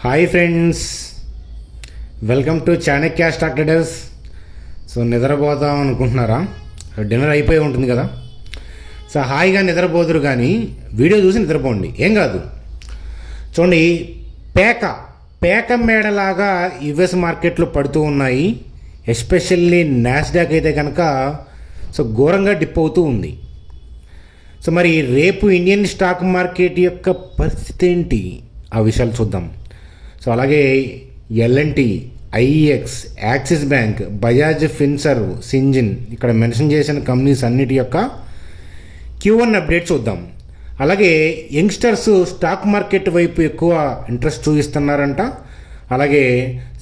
Hi friends, welcome to Chanakya stock traders. So నిద్రపోతాం అనుకుంటున్నారా? Dinner అయిపోయి ఉంటుంది కదా. సో హాయిగా నిద్రపోదురు కానీ వీడియో చూసి నిద్రపోండి, ఏం కాదు. చూడండి, పేక మేడలాగా యుఎస్ మార్కెట్లు పడుతూ ఉన్నాయి. ఎస్పెషల్లీ నాస్డాక్ అయితే కనుక సో ఘోరంగా డిప్ అవుతూ ఉంది. సో మరి రేపు ఇండియన్ స్టాక్ మార్కెట్ యొక్క పరిస్థితి ఏంటి, ఆ విషయాలు చూద్దాం. సో అలాగే LNT, IX, Axis bank, Bajaj Finserv, Syngene, ఇక్కడ మెన్షన్ చేసిన కంపెనీస్ అన్నిటి యొక్క Q1 అప్డేట్ చూద్దాం. అలాగే యంగ్స్టర్స్ స్టాక్ మార్కెట్ వైపు ఎక్కువ ఇంట్రెస్ట్ చూపిస్తున్నారంట. అలాగే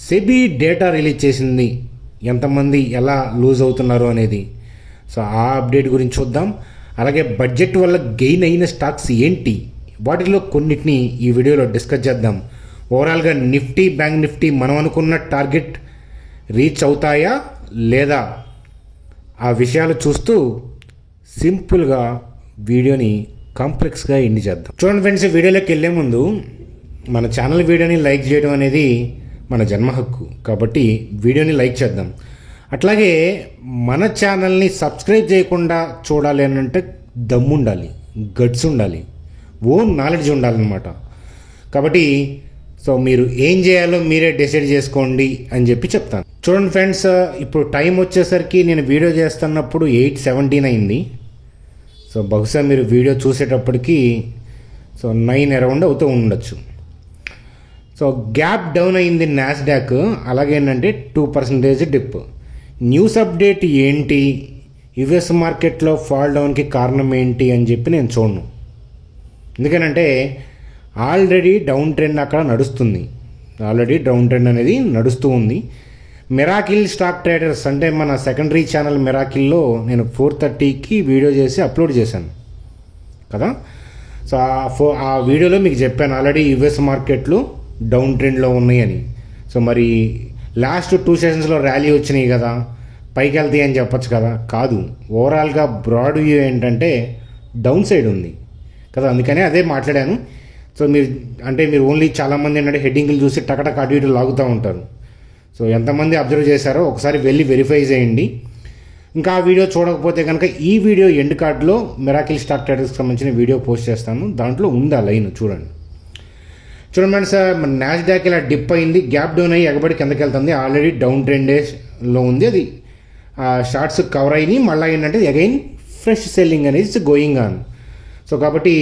సెబీ డేటా రిలీజ్ చేసింది, ఎంతమంది ఎలా లూజ్ అవుతున్నారు అనేది. సో ఆ అప్డేట్ గురించి చూద్దాం. అలాగే బడ్జెట్ వల్ల గెయిన్ అయిన స్టాక్స్ ఏంటి, వాటిలో కొన్నిటిని ఈ వీడియోలో డిస్కస్ చేద్దాం. ఓవరాల్గా నిఫ్టీ, బ్యాంక్ నిఫ్టీ మనం అనుకున్న టార్గెట్ రీచ్ అవుతాయా లేదా, ఆ విషయాలు చూస్తూ సింపుల్గా వీడియోని కాంప్లెక్స్గా ఎండ్ చేద్దాం. చూడండి ఫ్రెండ్స్, వీడియోలోకి వెళ్ళే ముందు మన ఛానల్ వీడియోని లైక్ చేయడం అనేది మన జన్మ హక్కు, కాబట్టి వీడియోని లైక్ చేద్దాం. అట్లాగే మన ఛానల్ని సబ్స్క్రైబ్ చేయకుండా చూడాలి అని అంటే దమ్ము ఉండాలి, గట్స్ ఉండాలి, ఓన్ నాలెడ్జ్ ఉండాలన్నమాట. కాబట్టి సో మీరు ఏం చేయాలో మీరే డిసైడ్ చేసుకోండి అని చెప్పి చెప్తాను. చూడండి ఫ్రెండ్స్, ఇప్పుడు టైం వచ్చేసరికి నేను వీడియో చేస్తున్నప్పుడు 8:17 అయింది. సో బహుశా మీరు వీడియో చూసేటప్పటికి సో 9 అరౌండ్ అవుతూ ఉండొచ్చు. సో గ్యాప్ డౌన్ అయింది నాస్డాక్. అలాగే ఏంటంటే 2% డిప్. న్యూస్ అప్డేట్ ఏంటి, యుఎస్ మార్కెట్లో ఫాల్ డౌన్కి కారణం ఏంటి అని చెప్పి నేను చూడను. ఎందుకనంటే ఆల్రెడీ డౌన్ ట్రెండ్ అక్కడ నడుస్తుంది. ఆల్రెడీ డౌన్ ట్రెండ్ అనేది నడుస్తూ ఉంది. మిరాకిల్ స్టాక్ ట్రేడర్స్ అంటే మన సెకండరీ ఛానల్ మిరాకిల్లో నేను 4:30కి వీడియో చేసి అప్లోడ్ చేశాను కదా. సో ఆ వీడియోలో మీకు చెప్పాను ఆల్రెడీ యుఎస్ మార్కెట్లు డౌన్ ట్రెండ్లో ఉన్నాయని. సో మరి లాస్ట్ 2 సెషన్స్లో ర్యాలీ వచ్చినాయి కదా, పైకి వెళ్తాయి అని చెప్పచ్చు కదా. కాదు, ఓవరాల్గా బ్రాడ్ వ్యూ ఏంటంటే డౌన్ సైడ్ ఉంది కదా, అందుకనే అదే మాట్లాడాను. సో మీరు ఓన్లీ చాలామంది ఏంటంటే హెడ్డింగ్లు చూసి టకటక అటు ఇటు లాగుతూ ఉంటారు. సో ఎంతమంది అబ్జర్వ్ చేశారో ఒకసారి వెళ్ళి వెరిఫై చేయండి. ఇంకా ఆ వీడియో చూడకపోతే కనుక ఈ వీడియో ఎండ్ కార్డ్లో మిరాకిల్ స్టాక్ ట్రేడర్స్కి సంబంధించిన వీడియో పోస్ట్ చేస్తాను, దాంట్లో ఉంది ఆ లైన్ చూడండి. చూడండి సార్, మన నాస్డాక్ ఇలా డిప్ అయింది, గ్యాప్ డౌన్ అయ్యి ఎగబడి కిందకి వెళ్తుంది. ఆల్రెడీ డౌన్ ట్రెండ్లో ఉంది, అది షార్ట్స్ కవర్ అయ్యి మళ్ళీ ఏంటంటే అగైన్ ఫ్రెష్ సెల్లింగ్ అనేది గోయింగ్ ఆన్. సో కాబట్టి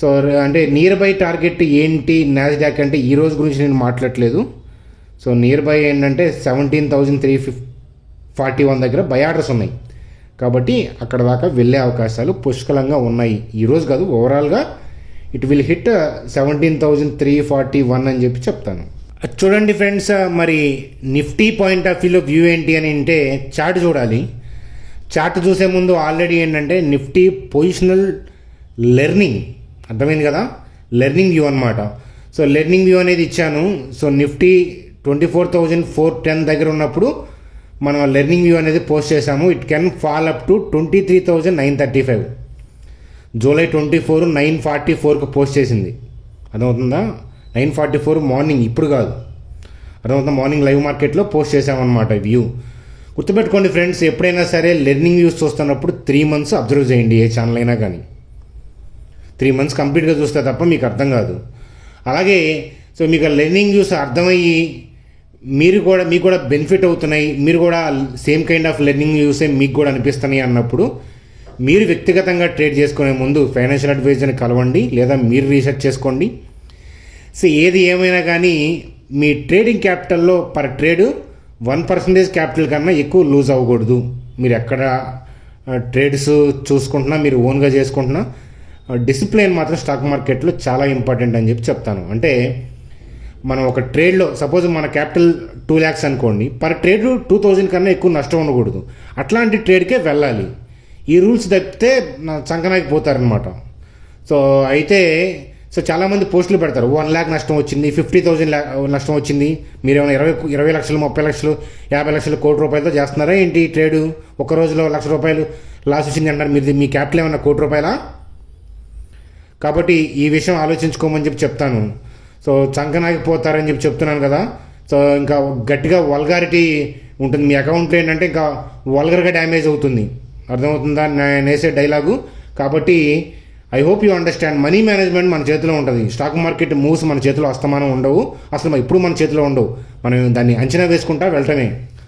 సో అంటే నియర్ బై టార్గెట్ ఏంటి నాస్డాక్ అంటే ఈ రోజు గురించి నేను మాట్లాడట్లేదు. సో నియర్ బై ఏంటంటే 17,341 దగ్గర బై ఆర్డర్స్ ఉన్నాయి, కాబట్టి అక్కడ దాకా వెళ్ళే అవకాశాలు పుష్కలంగా ఉన్నాయి. ఈరోజు కాదు, ఓవరాల్గా ఇట్ విల్ హిట్ 17,341 అని చెప్పి చెప్తాను. చూడండి ఫ్రెండ్స్, మరి నిఫ్టీ పాయింట్ ఆఫ్ వ్యూలో వ్యూ ఏంటి అని అంటే చార్ట్ చూడాలి. చార్ట్ చూసే ముందు ఆల్రెడీ ఏంటంటే నిఫ్టీ పొజిషనల్ లెర్నింగ్, అర్థమైంది కదా, లెర్నింగ్ వ్యూ అనమాట. సో లెర్నింగ్ వ్యూ అనేది ఇచ్చాను. సో నిఫ్టీ 24,410 దగ్గర ఉన్నప్పుడు మనం లెర్నింగ్ వ్యూ అనేది పోస్ట్ చేసాము. It can fall up to 23,935. July 24 9:44కి పోస్ట్ చేసింది, అర్థమవుతుందా? 9:44 మార్నింగ్, ఇప్పుడు కాదు, అర్థమవుతుందా? మార్నింగ్ లైవ్ మార్కెట్లో పోస్ట్ చేసామన్నమాట వ్యూ. గుర్తుపెట్టుకోండి ఫ్రెండ్స్, ఎప్పుడైనా సరే లెర్నింగ్ వ్యూస్ చూస్తున్నప్పుడు 3 months అబ్జర్వ్ చేయండి, ఏ ఛానల్ అయినా కానీ. 3 months కంప్లీట్గా చూస్తే తప్ప మీకు అర్థం కాదు. అలాగే సో మీకు లెర్నింగ్ వ్యూస్ అర్థమయ్యి మీకు కూడా బెనిఫిట్ అవుతున్నాయి, మీరు కూడా సేమ్ కైండ్ ఆఫ్ లెర్నింగ్ వ్యూసే మీకు కూడా అనిపిస్తున్నాయి అన్నప్పుడు మీరు వ్యక్తిగతంగా ట్రేడ్ చేసుకునే ముందు ఫైనాన్షియల్ అడ్వైజర్ని కలవండి, లేదా మీరు రీసెర్చ్ చేసుకోండి. సో ఏది ఏమైనా కానీ మీ ట్రేడింగ్ క్యాపిటల్లో పర్ ట్రేడ్ 1% క్యాపిటల్ కన్నా ఎక్కువ లూజ్ అవ్వకూడదు. మీరు ఎక్కడ ట్రేడ్స్ చూసుకుంటున్నా, మీరు ఓన్గా చేసుకుంటున్నా, డిసిప్లిన్ మాత్రం స్టాక్ మార్కెట్లో చాలా ఇంపార్టెంట్ అని చెప్పి చెప్తాను. అంటే మనం ఒక ట్రేడ్లో సపోజ్ మన క్యాపిటల్ 2 lakhs అనుకోండి, పర్ ట్రేడ్ 2,000 కన్నా ఎక్కువ నష్టం ఉండకూడదు. అట్లాంటి ట్రేడ్కే వెళ్ళాలి. ఈ రూల్స్ తప్పితే చంకనాకి పోతారనమాట. సో అయితే సో చాలామంది పోస్టులు పెడతారు, 1 lakh నష్టం వచ్చింది, 50,000 నష్టం వచ్చింది, మీరేమైనా 20 లక్షలు, 30 లక్షలు, 50 లక్షలు, ₹1,00,00,000 చేస్తున్నారా ఏంటి ట్రేడు? ఒక రోజులో ₹1,00,000 లాస్ వచ్చింది అంటారు. మీ క్యాపిటల్ ఏమన్నా ₹1,00,00,000? కాబట్టి ఈ విషయం ఆలోచించుకోమని చెప్పి చెప్తాను. సో చంకనాగిపోతారని చెప్పి చెప్తున్నాను కదా. సో ఇంకా గట్టిగా వల్గారిటీ ఉంటుంది మీ అకౌంట్లో, ఏంటంటే ఇంకా వల్గర్గా డ్యామేజ్ అవుతుంది. అర్థమవుతుందా నేను వేసే డైలాగు? కాబట్టి I hope you understand. Money management మన చేతిలో ఉంటుంది. స్టాక్ మార్కెట్ మూవ్స్ మన చేతిలో అస్తమానం ఉండవు, అసలు ఎప్పుడు మన చేతిలో ఉండవు. మనం దాన్ని అంచనా వేసుకుంటా వెళ్ళటమే.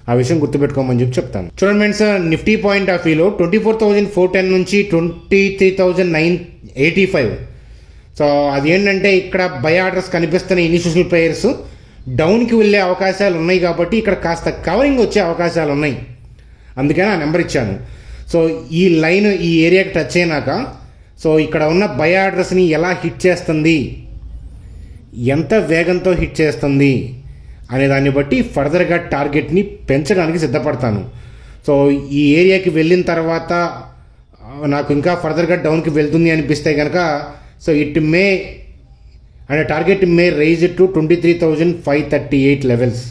ఆ విషయం గుర్తుపెట్టుకోమని చెప్పి చెప్తాను. చూడండి ఫ్రెండ్స్, నిఫ్టీ పాయింట్ ఆఫ్ వ్యూలో 24,410 నుంచి 23,985. సో అది ఏంటంటే ఇక్కడ బై ఆర్డర్స్ కనిపిస్తున్న ఇన్స్టిట్యూషనల్ ప్లేయర్స్ డౌన్కి వెళ్ళే అవకాశాలు ఉన్నాయి కాబట్టి ఇక్కడ కాస్త కవరింగ్ వచ్చే అవకాశాలు ఉన్నాయి. అందుకని ఆ నెంబర్ ఇచ్చాను. సో ఈ లైన్ ఈ ఏరియాకి టచ్ అయినాక సో ఇక్కడ ఉన్న బై ఆర్డర్స్ని ఎలా హిట్ చేస్తుంది, ఎంత వేగంతో హిట్ చేస్తుంది అనే దాన్ని బట్టి ఫర్దర్గా టార్గెట్ని పెంచడానికి సిద్ధపడతాను. సో ఈ ఏరియాకి వెళ్ళిన తర్వాత నాకు ఇంకా ఫర్దర్గా డౌన్కి వెళ్తుంది అనిపిస్తే కనుక సో ఇట్ మే అంటే target may rise to 23,538 levels.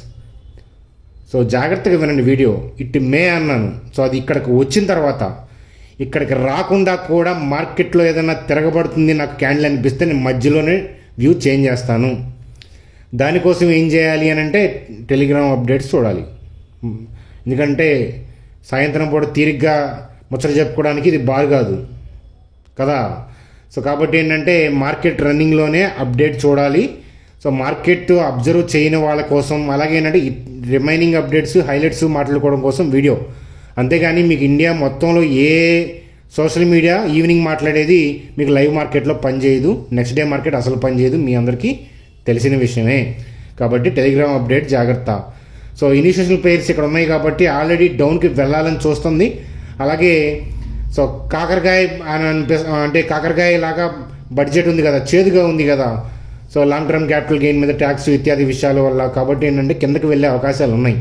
So జాగ్రత్తగా వినండి వీడియో. ఇట్ మే అన్నాను. సో అది ఇక్కడికి వచ్చిన తర్వాత, ఇక్కడికి రాకుండా కూడా మార్కెట్లో ఏదైనా తిరగబడుతుంది నాకు క్యాండిల్ అనిపిస్తే నేను మధ్యలోనే వ్యూ చేంజ్ చేస్తాను. దానికోసం ఏం చేయాలి అని అంటే టెలిగ్రామ్ అప్డేట్స్ చూడాలి. ఎందుకంటే సాయంత్రం పూట తీరిగ్గా ముచ్చట చెప్పుకోవడానికి ఇది బాగా కాదు కదా. సో కాబట్టి ఏంటంటే మార్కెట్ రన్నింగ్లోనే అప్డేట్ చూడాలి. సో మార్కెట్ అబ్జర్వ్ చేయని వాళ్ళ కోసం, అలాగే ఏంటంటే రిమైనింగ్ అప్డేట్స్ హైలైట్స్ మాట్లాడుకోవడం కోసం వీడియో. అంతేగాని మీకు ఇండియా మొత్తంలో ఏ సోషల్ మీడియా ఈవినింగ్ మాట్లాడేది మీకు లైవ్ మార్కెట్లో పనిచేయదు. నెక్స్ట్ డే మార్కెట్ అసలు పనిచేయదు, మీ అందరికీ తెలిసిన విషయమే. కాబట్టి టెలిగ్రామ్ అప్డేట్ జాగ్రత్త. సో ఇనిషియేషనల్ ప్లేయర్స్ ఇక్కడ ఉన్నాయి కాబట్టి ఆల్రెడీ డౌన్కి వెళ్ళాలని చూస్తుంది. అలాగే సో కాకరకాయ అంటే కాకరకాయ లాగా బడ్జెట్ ఉంది కదా, చేదుగా ఉంది కదా. So long term capital gain మీద ట్యాక్స్ ఇత్యాది విషయాల వల్ల కాబట్టి ఏంటంటే కిందకి వెళ్ళే అవకాశాలు ఉన్నాయి.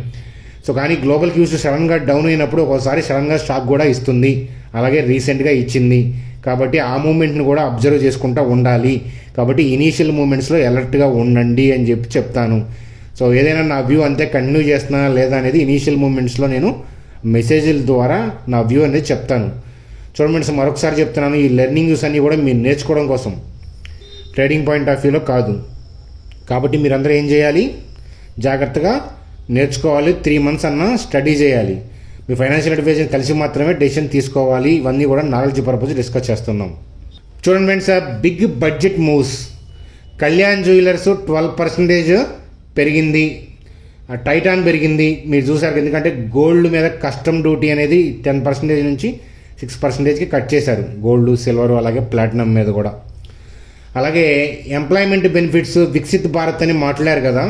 సో కానీ గ్లోబల్ క్యూస్ సడన్గా డౌన్ అయినప్పుడు ఒకసారి సడన్గా స్టాక్ కూడా ఇస్తుంది. అలాగే రీసెంట్గా ఇచ్చింది. కాబట్టి ఆ మూమెంట్ని కూడా అబ్జర్వ్ చేసుకుంటూ ఉండాలి. కాబట్టి ఇనీషియల్ మూమెంట్స్లో అలర్ట్గా ఉండండి అని చెప్పి చెప్తాను. సో ఏదైనా నా వ్యూ అంతే కంటిన్యూ చేస్తున్నా లేదా అనేది ఇనీషియల్ మూమెంట్స్లో నేను మెసేజ్ల ద్వారా నా వ్యూ అనేది చెప్తాను. చూడండి మరొకసారి చెప్తున్నాను, ఈ లెర్నింగ్స్ అన్నీ కూడా మీరు నేర్చుకోవడం కోసం, ట్రేడింగ్ పాయింట్ ఆఫ్ వ్యూలో కాదు. కాబట్టి మీరందరూ ఏం చేయాలి, జాగ్రత్తగా నేర్చుకోవాలి. 3 months అన్నా స్టడీ చేయాలి. మీ ఫైనాన్షియల్ అడ్వైజర్ కలిసి మాత్రమే డెసిషన్ తీసుకోవాలి. ఇవన్నీ కూడా నాలెడ్జ్ పర్పస్ డిస్కస్ చేస్తున్నాం. చూడండి friends, big budget moves. Kalyan jewellers 12% పెరిగింది. టైటాన్ పెరిగింది, మీరు చూసారు. ఎందుకంటే గోల్డ్ మీద కస్టమ్ డ్యూటీ అనేది 10% నుంచి 6%కి కట్ చేశారు. గోల్డ్, సిల్వర్, అలాగే ప్లాటినం మీద కూడా. అలాగే ఎంప్లాయ్మెంట్ బెనిఫిట్స్, వికసిత్ భారత్ అని మాట్లాడారు కదా.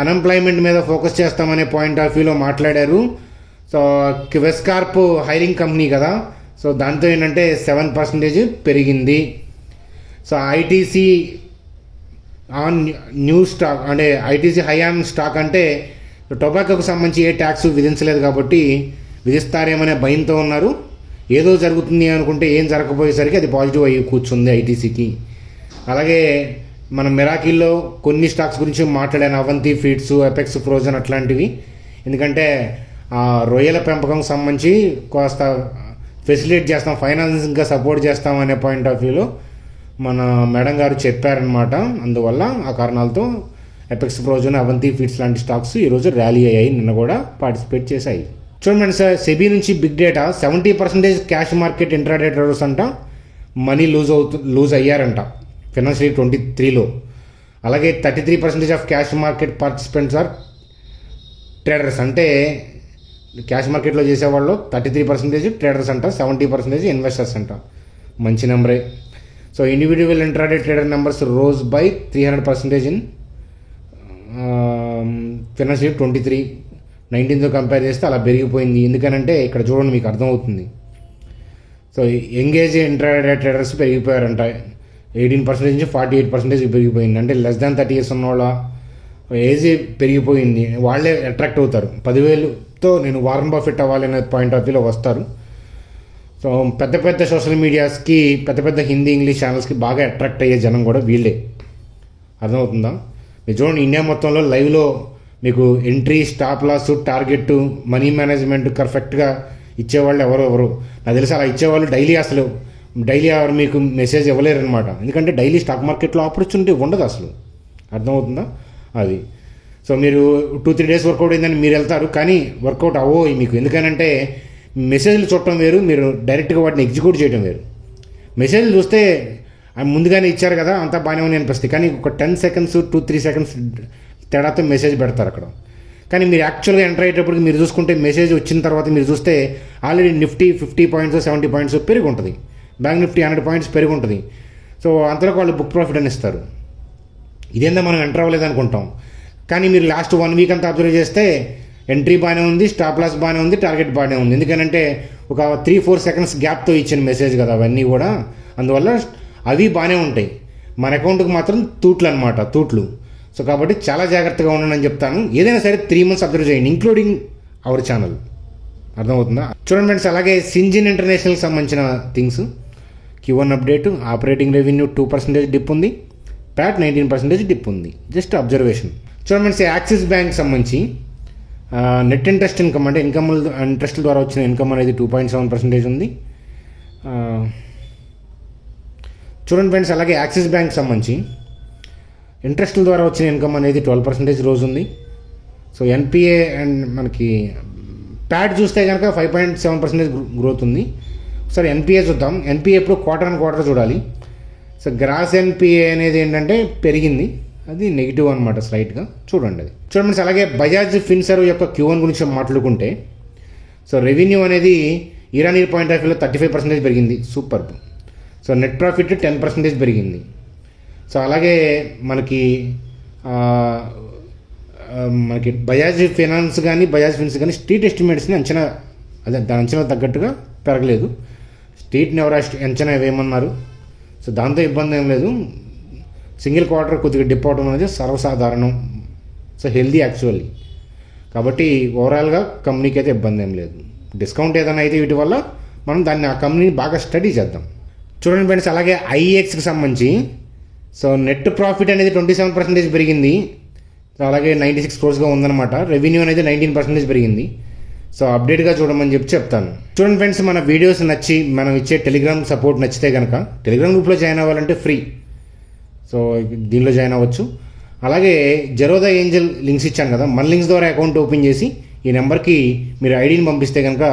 అన్ఎంప్లాయ్మెంట్ మీద ఫోకస్ చేస్తామనే పాయింట్ ఆఫ్ వ్యూలో మాట్లాడారు. సో వెస్కార్ప్ హైరింగ్ కంపెనీ కదా, సో దాంతో ఏంటంటే 7% పెరిగింది. So ITC on new stock అంటే ఐటీసీ హై ఆన్ స్టాక్ అంటే టొబాకోకు సంబంధించి ఏ ట్యాక్స్ విధించలేదు కాబట్టి విధిస్తారేమనే భయంతో ఉన్నారు. ఏదో జరుగుతుంది అనుకుంటే ఏం జరగకపోయేసరికి అది పాజిటివ్ అయ్యి కూర్చుంది ఐటీసీకి. అలాగే మన మెరాకిల్లో కొన్ని స్టాక్స్ గురించి మాట్లాడాను, అవంతి ఫీడ్స్, ఎపెక్స్ ఫ్రోజన్ అట్లాంటివి. ఎందుకంటే రొయ్యల పెంపకం సంబంధించి కాస్త ఫెసిలిటేట్ చేస్తాం, ఫైనాన్సింగ్గా సపోర్ట్ చేస్తాం అనే పాయింట్ ఆఫ్ వ్యూలో మన మేడం గారు చెప్పారనమాట. అందువల్ల ఆ కారణాలతో ఎపెక్స్ ఫ్రోజన్, అవంతి ఫీడ్స్ లాంటి స్టాక్స్ ఈరోజు ర్యాలీ అయ్యాయి, నిన్న కూడా పార్టిసిపేట్ చేశాయి. చూడండి సార్, సెబీ నుంచి big data 70% cash market intraday traders అంట మనీ లూజ్ అయ్యారంట ఫైనాన్షియల్ ఇయర్ 23లో. అలాగే 33% of cash market participants are traders. అంటే క్యాష్ మార్కెట్లో చేసేవాళ్ళు 33% ట్రేడర్స్ అంట, 70% ఇన్వెస్టర్స్ అంట. మంచి నెంబరే. So individual intraday trader numbers rose by 300% in financial year 23. 19తో కంపేర్ చేస్తే అలా పెరిగిపోయింది. ఎందుకనంటే ఇక్కడ చూడండి మీకు అర్థమవుతుంది. సో ఎంగేజ్ ఇంట్రాడే ట్రేడర్స్ పెరిగిపోయారంట. 18% నుంచి 48% పెరిగిపోయింది. అంటే లెస్ దాన్ 30 years ఉన్నవాళ్ళ ఏజ్ పెరిగిపోయింది, వాళ్ళే అట్రాక్ట్ అవుతారు. 10,000తో నేను వారన్ బఫెట్ అవ్వాలి అనే పాయింట్ ఆఫ్ వ్యూలో వస్తారు. సో పెద్ద పెద్ద సోషల్ మీడియాస్కి, పెద్ద పెద్ద హిందీ ఇంగ్లీష్ ఛానల్స్కి బాగా అట్రాక్ట్ అయ్యే జనం కూడా వీళ్ళే. అర్థమవుతుందా? మీరు చూడండి, ఇండియా మొత్తంలో లైవ్లో మీకు entry, stop loss, target, money management పర్ఫెక్ట్గా ఇచ్చేవాళ్ళు ఎవరు నాకు తెలిసి అలా ఇచ్చేవాళ్ళు డైలీ ఎవరు మీకు మెసేజ్ ఇవ్వలేరు అనమాట. ఎందుకంటే డైలీ స్టాక్ మార్కెట్లో ఆపర్చునిటీ ఉండదు అసలు. అర్థమవుతుందా? అది. సో మీరు 2-3 డేస్ వర్కౌట్ అయిందని మీరు వెళ్తారు, కానీ వర్కౌట్ అవ్వో మీకు. ఎందుకనంటే మెసేజ్లు చూడటం వేరు, మీరు డైరెక్ట్గా వాటిని ఎగ్జిక్యూట్ చేయడం వేరు. మెసేజ్లు చూస్తే ముందుగానే ఇచ్చారు కదా అంతా బాగానే ఉంది అనిపిస్తుంది, కానీ ఒక 10 సెకండ్స్ 2-3 సెకండ్స్ తేడాతో మెసేజ్ పెడతారు అక్కడ. కానీ మీరు యాక్చువల్గా ఎంటర్ అయ్యేటప్పటికి మీరు చూసుకుంటే మెసేజ్ వచ్చిన తర్వాత మీరు చూస్తే ఆల్రెడీ నిఫ్టీ 50 పాయింట్స్ 70 పాయింట్స్ పెరిగి ఉంటుంది, బ్యాంక్ నిఫ్టీ 100 పాయింట్స్ పెరిగి ఉంటుంది. సో అంతలోకి వాళ్ళు బుక్ ప్రాఫిట్ అని ఇస్తారు. ఇదేందా మనం ఎంటర్ అవ్వలేదు అనుకుంటాం, కానీ మీరు లాస్ట్ 1 వీక్ అంతా అబ్జర్వ్ చేస్తే ఎంట్రీ బాగానే ఉంది, స్టాప్ లాస్ బాగానే ఉంది, టార్గెట్ బాగానే ఉంది. ఎందుకంటే ఒక 3-4 సెకండ్స్ గ్యాప్తో ఇచ్చిన మెసేజ్ కదా అవన్నీ కూడా, అందువల్ల అవి బాగానే ఉంటాయి. మన అకౌంట్కి మాత్రం తూట్లు అనమాట, తూట్లు. సో కాబట్టి చాలా జాగ్రత్తగా ఉండండి అని చెప్తాను. ఏదైనా సరే 3 months అబ్జర్వ్ చేయండి, ఇంక్లూడింగ్ అవర్ ఛానల్. అర్థమవుతుందా? చూడండి ఫ్రెండ్స్, అలాగే సింజిన్ ఇంటర్నేషనల్కి సంబంధించిన things. Q1 update, operating revenue 2% dip ఉంది, ప్యాట్ 19% డిప్ ఉంది. Just observation. చూడండి ఫ్రెండ్స్, యాక్సిస్ బ్యాంక్ సంబంధించి నెట్ ఇంట్రెస్ట్ ఇన్కమ్ అంటే ఇంట్రెస్ట్ ద్వారా వచ్చిన ఇన్కమ్ అనేది 2.7% ఉంది. చూడండి ఫ్రెండ్స్, అలాగే యాక్సిస్ బ్యాంక్ సంబంధించి ఇంట్రెస్ట్ల ద్వారా వచ్చిన ఇన్కమ్ అనేది 12% రోజు ఉంది. సో ఎన్పిఏ అండ్ మనకి ప్యాట్ చూస్తే కనుక 5.7% గ్రోత్ ఉంది. ఒకసారి ఎన్పిఏ చూద్దాం. ఎన్పిఏ ఎప్పుడు క్వార్టర్ చూడాలి. సో గ్రాస్ ఎన్పిఏ అనేది ఏంటంటే పెరిగింది, అది నెగిటివ్ అనమాట స్లైట్గా. చూడండి అది. చూడండి అలాగే బజాజ్ ఫిన్సర్వ్ యొక్క Q1 గురించి మాట్లాడుకుంటే, సో రెవెన్యూ అనేది ఇయర్ పాయింట్ ఆఫ్ వ్యూలో 35% పెరిగింది, సూపర్. సో నెట్ ప్రాఫిట్ 10% పెరిగింది. సో అలాగే మనకి బజాజ్ ఫైనాన్స్ కానీ బజాజ్ ఫిన్స్ కానీ స్ట్రీట్ ఎస్టిమేట్స్ని అంచనా, అదే దాని అంచనా తగ్గట్టుగా పెరగలేదు. స్ట్రీట్ని ఎవరు అంచనా వేయమన్నారు, సో దాంతో ఇబ్బంది ఏం లేదు. సింగిల్ క్వార్టర్ కొద్దిగా డిప్ అవడం అనేది సర్వసాధారణం. So healthy actually. కాబట్టి ఓవరాల్గా కంపెనీకి అయితే ఇబ్బంది ఏం లేదు. డిస్కౌంట్ ఏదైనా అయితే వీటి వల్ల మనం దాన్ని ఆ కంపెనీని బాగా స్టడీ చేద్దాం. చూడండి ఫ్రెండ్స్, అలాగే ఐఎక్స్కి సంబంధించి సో నెట్ ప్రాఫిట్ అనేది 27% పెరిగింది. సో అలాగే 96 crores ఉందన్నమాట. రెవెన్యూ అనేది 19% పెరిగింది. సో అప్డేట్గా చూడమని చెప్తాను. చూడండి ఫ్రెండ్స్, మన వీడియోస్ నచ్చి మనం ఇచ్చే టెలిగ్రామ్ సపోర్ట్ నచ్చితే కనుక టెలిగ్రామ్ గ్రూప్లో జాయిన్ అవ్వాలంటే ఫ్రీ. సో దీనిలో జాయిన్ అవ్వచ్చు. అలాగే జెరోదా ఏంజల్ లింక్స్ ఇచ్చాను కదా, మన లింక్స్ ద్వారా అకౌంట్ ఓపెన్ చేసి ఈ నెంబర్కి మీరు ఐడిని పంపిస్తే కనుక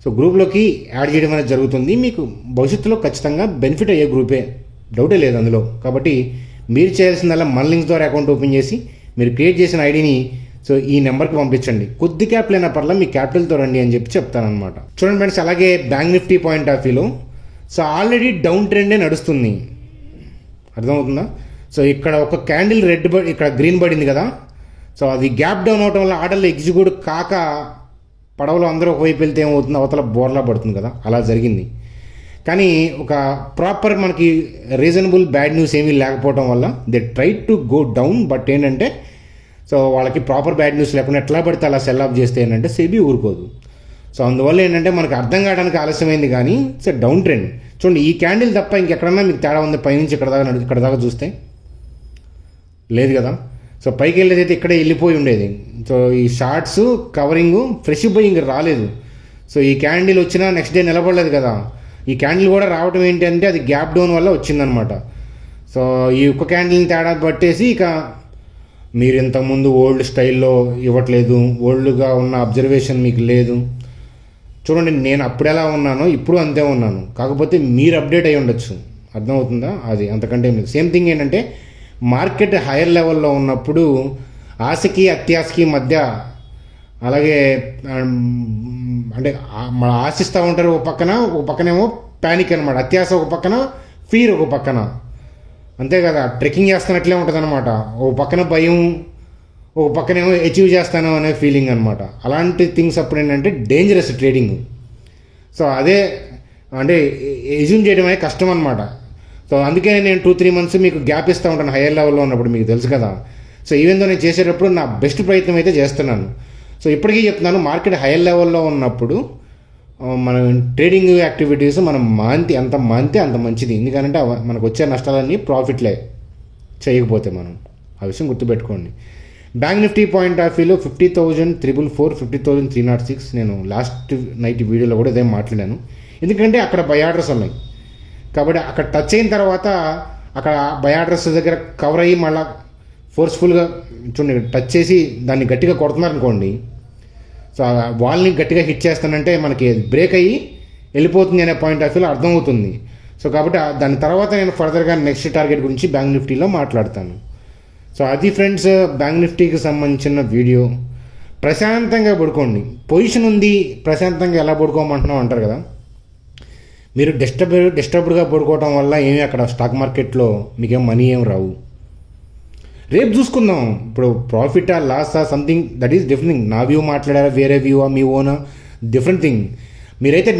సో గ్రూప్లోకి యాడ్ చేయడం అనేది జరుగుతుంది. మీకు భవిష్యత్తులో ఖచ్చితంగా బెనిఫిట్ అయ్యే గ్రూపే, డౌటే లేదు అందులో. కాబట్టి మీరు చేయాల్సిందల్లా మన లింక్స్ ద్వారా అకౌంట్ ఓపెన్ చేసి మీరు క్రియేట్ చేసిన ఐడిని సో ఈ నెంబర్కి పంపించండి. కొద్ది క్యాపిటల్ అయినా పర్లా మీ క్యాపిటల్తో రండి అని చెప్తానమాట. చూడండి ఫ్రెండ్స్, అలాగే బ్యాంక్ నిఫ్టీ పాయింట్ ఆఫ్ వ్యూలో సో ఆల్రెడీ డౌన్ ట్రెండే నడుస్తుంది. అర్థమవుతుందా? సో ఇక్కడ ఒక క్యాండిల్ ఇక్కడ గ్రీన్ పడింది కదా, సో అది గ్యాప్ డౌన్ అవడం వల్ల ఆర్డర్లో ఎగ్జిక్యూట్ కాక పడవలో అందరూ ఒకవైపు వెళ్తే ఏమవుతుంది, అవతల బోర్లా పడుతుంది కదా, అలా జరిగింది. కానీ ఒక ప్రాపర్ మనకి రీజనబుల్ బ్యాడ్ న్యూస్ ఏమీ లేకపోవడం వల్ల they try to go down. But ఏంటంటే సో వాళ్ళకి ప్రాపర్ బ్యాడ్ న్యూస్ లేకుండా ఎట్లా పడితే అలా సెల్ ఆఫ్ చేస్తే ఏంటంటే సెబీ ఊరుకోదు. సో అందువల్ల ఏంటంటే మనకు అర్థం కావడానికి ఆలస్యమైంది, కానీ ఇట్స్ డౌన్ ట్రెండ్. చూడండి, ఈ క్యాండిల్ తప్ప ఇంకెక్కడన్నా మీకు తేడా ఉంది పైనుంచి ఇక్కడ దాకా చూస్తే లేదు కదా. సో పైకి వెళ్ళేదైతే ఇక్కడే వెళ్ళిపోయి ఉండేది. సో ఈ షార్ట్స్ కవరింగ్ ఫ్రెష్ బయింగ్ రాలేదు. సో ఈ క్యాండిల్ వచ్చినా నెక్స్ట్ డే నిలబడలేదు కదా. ఈ క్యాండిల్ కూడా రావడం ఏంటంటే అది గ్యాప్ డౌన్ వల్ల వచ్చిందనమాట. సో ఈ ఒక్క క్యాండిల్ని తేడా పట్టేసి ఇక మీరు ఇంతకుముందు ఓల్డ్ స్టైల్లో ఇవ్వట్లేదు, ఓల్డ్గా ఉన్న అబ్జర్వేషన్ మీకు లేదు. చూడండి, నేను అప్పుడు ఎలా ఉన్నానో ఇప్పుడు అంతే ఉన్నాను, కాకపోతే మీరు అప్డేట్ అయ్యి ఉండొచ్చు. అర్థమవుతుందా? అది అంతకంటే సేమ్ థింగ్. ఏంటంటే మార్కెట్ హైయర్ లెవెల్లో ఉన్నప్పుడు ఆశకి అత్యాశకి మధ్య, అలాగే అంటే ఆశిస్తూ ఉంటారు ఒక పక్కనేమో ప్యానిక్ అనమాట, అత్యాశ ఒక పక్కన, ఫీర్ ఒక పక్కన, అంతే కదా. ట్రెక్కింగ్ చేస్తున్నట్లే ఉంటుంది అనమాట. ఒక పక్కన భయం, ఒక పక్కనేమో అచీవ్ చేస్తాను అనే ఫీలింగ్ అనమాట. అలాంటి థింగ్స్ అప్పుడు ఏంటంటే డేంజరస్ ట్రేడింగ్. సో అదే అంటే ఎజ్యూమ్ చేయడం అనేది కష్టం అనమాట. సో అందుకే నేను 2-3 months మీకు గ్యాప్ ఇస్తూ ఉంటాను హైయర్ లెవెల్లో ఉన్నప్పుడు, మీకు తెలుసు కదా. సో ఈవెన్ దో నేను చేసేటప్పుడు నా బెస్ట్ ప్రయత్నం అయితే చేస్తున్నాను. సో ఇప్పటికీ చెప్తున్నాను, మార్కెట్ హైయర్ లెవెల్లో ఉన్నప్పుడు మనం ట్రేడింగ్ యాక్టివిటీస్ మనం ఎంత మాంతే అంత మంచిది. ఎందుకంటే మనకు వచ్చే నష్టాలన్నీ ప్రాఫిట్లే చేయకపోతే మనం. ఆ విషయం గుర్తుపెట్టుకోండి. బ్యాంక్ నిఫ్టీ పాయింట్ ఆఫ్ వ్యూలో 50,444, 50,306 నేను లాస్ట్ నైట్ వీడియోలో కూడా ఇదే మాట్లాడాను. ఎందుకంటే అక్కడ బై ఆర్డర్స్ ఉన్నాయి కాబట్టి అక్కడ టచ్ అయిన తర్వాత అక్కడ బై ఆర్డర్స్ దగ్గర కవర్ అయ్యి మళ్ళీ ఫోర్స్ఫుల్గా చూడండి టచ్ చేసి దాన్ని గట్టిగా కొడుతున్నారనుకోండి, సో ఆ వాల్ని గట్టిగా హిట్ చేస్తానంటే మనకి బ్రేక్ అయ్యి వెళ్ళిపోతుంది అనే పాయింట్ ఆఫ్ వ్యూలో అర్థమవుతుంది. సో కాబట్టి దాని తర్వాత నేను ఫర్దర్గా నెక్స్ట్ టార్గెట్ గురించి బ్యాంక్ నిఫ్టీలో మాట్లాడతాను. సో అది ఫ్రెండ్స్ బ్యాంక్ నిఫ్టీకి సంబంధించిన వీడియో. ప్రశాంతంగా పొజిషన్ ఉంది, ప్రశాంతంగా ఎలా పడుకోమంటున్నాం అంటారు కదా, మీరు డిస్టర్బ్డ్గా పడుకోవటం వల్ల ఏమి అక్కడ స్టాక్ మార్కెట్లో మీకేం మనీ ఏం రావు. రేపు చూసుకుందాం. ఇప్పుడు ప్రాఫిటా లాసా something that is different thing. నా వ్యూ మాట్లాడారా, వేరే వ్యూ మీ ఓనా, డిఫరెంట్ థింగ్. మీరైతే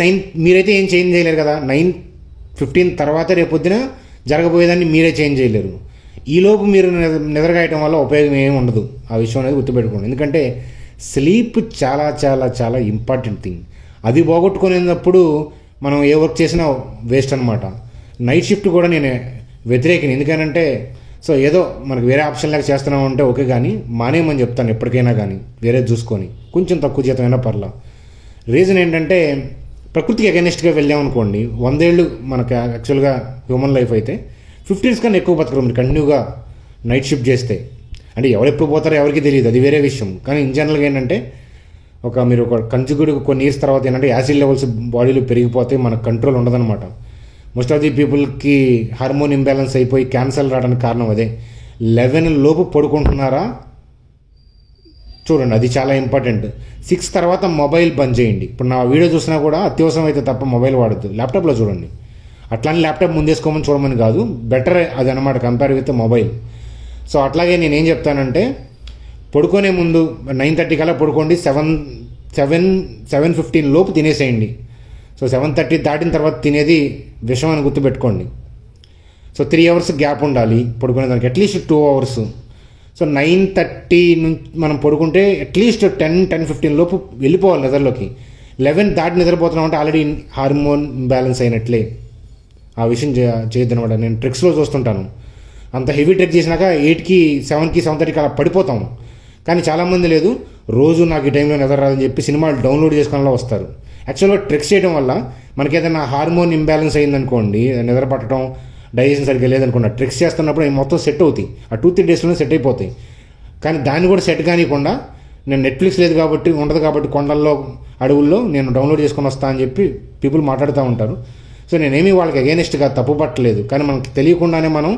ఏం చేంజ్ చేయలేరు కదా. 9:15 తర్వాత రేపొద్దున జరగబోయేదాన్ని మీరే చేంజ్ చేయలేరు. ఈలోపు మీరు నిద్రగాయటం వల్ల ఉపయోగం ఏమి ఉండదు. ఆ విషయం అనేది గుర్తుపెట్టుకోండి. ఎందుకంటే స్లీప్ చాలా చాలా చాలా ఇంపార్టెంట్ థింగ్. అది పోగొట్టుకునేటప్పుడు మనం ఏ వర్క్ చేసినా వేస్ట్ అనమాట. నైట్ షిఫ్ట్ కూడా నేను వ్యతిరేకిని. ఎందుకనంటే సో ఏదో మనకు వేరే ఆప్షన్ లాగా చేస్తున్నాం అంటే ఓకే, కానీ మానేయమని చెప్తాను ఎప్పటికైనా. కానీ వేరే చూసుకొని కొంచెం తక్కువ జీతమైనా పర్లా. రీజన్ ఏంటంటే ప్రకృతికి అగెనిస్ట్గా వెళ్ళామనుకోండి, 100 ఏళ్ళు మనకు యాక్చువల్గా హ్యూమన్ లైఫ్ అయితే 50 years కన్నా ఎక్కువ బతకరు మీరు కంటిన్యూగా నైట్ షిఫ్ట్ చేస్తే. అంటే ఎవరు ఎప్పుడు పోతారో ఎవరికి తెలియదు, అది వేరే విషయం. కానీ ఇన్ జనరల్గా ఏంటంటే మీరు ఒక కన్జ్యూటివ్ కొన్ని ఇయర్స్ తర్వాత ఏంటంటే యాసిడ్ లెవెల్స్ బాడీలో పెరిగిపోతే మనకు కంట్రోల్ ఉండదన్నమాట. మోస్ట్ ఆఫ్ ది పీపుల్కి హార్మోన్ ఇంబ్యాలెన్స్ అయిపోయి క్యాన్సర్ రావడానికి కారణం అదే. 11 లోపు పడుకుంటున్నారా చూడండి, అది చాలా ఇంపార్టెంట్. 6 తర్వాత మొబైల్ బంద్ చేయండి. ఇప్పుడు నా వీడియో చూసినా కూడా అత్యవసరం అయితే తప్ప మొబైల్ వాడద్దు. ల్యాప్టాప్లో చూడండి. అట్లానే ల్యాప్టాప్ ముందేసుకోమని చూడమని కాదు, బెటర్ అది అనమాట కంపేర్ విత్ మొబైల్. సో అట్లాగే నేనేం చెప్తానంటే పడుకునే ముందు 9:30 కల్లా పడుకోండి. 7:15 లోపు తినేసేయండి. సో 7:30 దాటిన తర్వాత తినేది విషం అని గుర్తుపెట్టుకోండి. సో 3 hours గ్యాప్ ఉండాలి పడుకునేదానికి, అట్లీస్ట్ 2 hours. సో 9:30 నుంచి మనం పడుకుంటే అట్లీస్ట్ 10-10:15 లోపు వెళ్ళిపోవాలి నిద్రలోకి. 11 దాటి నిద్రపోతున్నాం అంటే ఆల్రెడీ హార్మోన్ ఇంబ్యాలెన్స్ అయినట్లే. ఆ విషయం చేయొద్దు అనమాట. నేను ట్రిక్స్లో చూస్తుంటాను, అంత హెవీ ట్రెక్ చేసినాక 8కి 7కి 7:30కి అలా పడిపోతాము. కానీ చాలామంది లేదు, రోజు నాకు ఈ టైంలో నిద్ర రాదని చెప్పి సినిమాలు డౌన్లోడ్ చేసుకునేలా వస్తారు. యాక్చువల్గా ట్రెక్స్ చేయడం వల్ల మనకి ఏదైనా హార్మోన్ ఇంబ్యాలెన్స్ అయిందనుకోండి, నిద్ర పట్టడం, డైజెషన్ సరిగ్గా లేదనుకోండి, ట్రెక్స్ చేస్తున్నప్పుడు అవి మొత్తం సెట్ అవుతాయి. ఆ 2-3 డేస్లోనే సెట్ అయిపోతాయి. కానీ దాన్ని కూడా సెట్ కానివ్వకుండా నేను నెట్ఫ్లిక్స్ లేదు కాబట్టి ఉండదు కాబట్టి కొండల్లో అడవుల్లో నేను డౌన్లోడ్ చేసుకొని వస్తా అని చెప్పి పీపుల్ మాట్లాడుతూ ఉంటారు. సో నేనేమీ వాళ్ళకి అగేనిస్ట్గా తప్పు పట్టలేదు. కానీ మనకి తెలియకుండానే మనం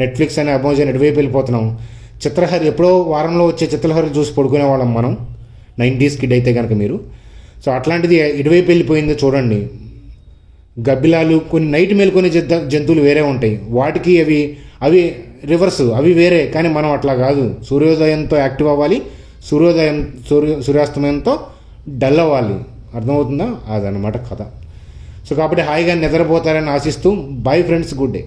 నెట్ఫ్లిక్స్ అని అమెజాన్ ఎటువైపు వెళ్ళిపోతున్నాం. చిత్రహరి ఎప్పుడో వారంలో వచ్చే చిత్రహరి చూసి పడుకునే వాళ్ళం మనం, 90s కిడ్ అయితే కనుక మీరు. సో అట్లాంటిది ఇటువైపు వెళ్ళిపోయిందో చూడండి. గబ్బిలాలు, కొన్ని నైట్ మేలుకొని జంతువులు వేరే ఉంటాయి, వాటికి అవి రివర్స్, అవి వేరే. కానీ మనం అట్లా కాదు, సూర్యోదయంతో యాక్టివ్ అవ్వాలి, సూర్యాస్తమయంతో డల్ అవ్వాలి. అర్థమవుతుందా? అదనమాట కథ. సో కాబట్టి హాయిగా నిద్రపోతారని ఆశిస్తూ, బై ఫ్రెండ్స్, గుడ్ డే.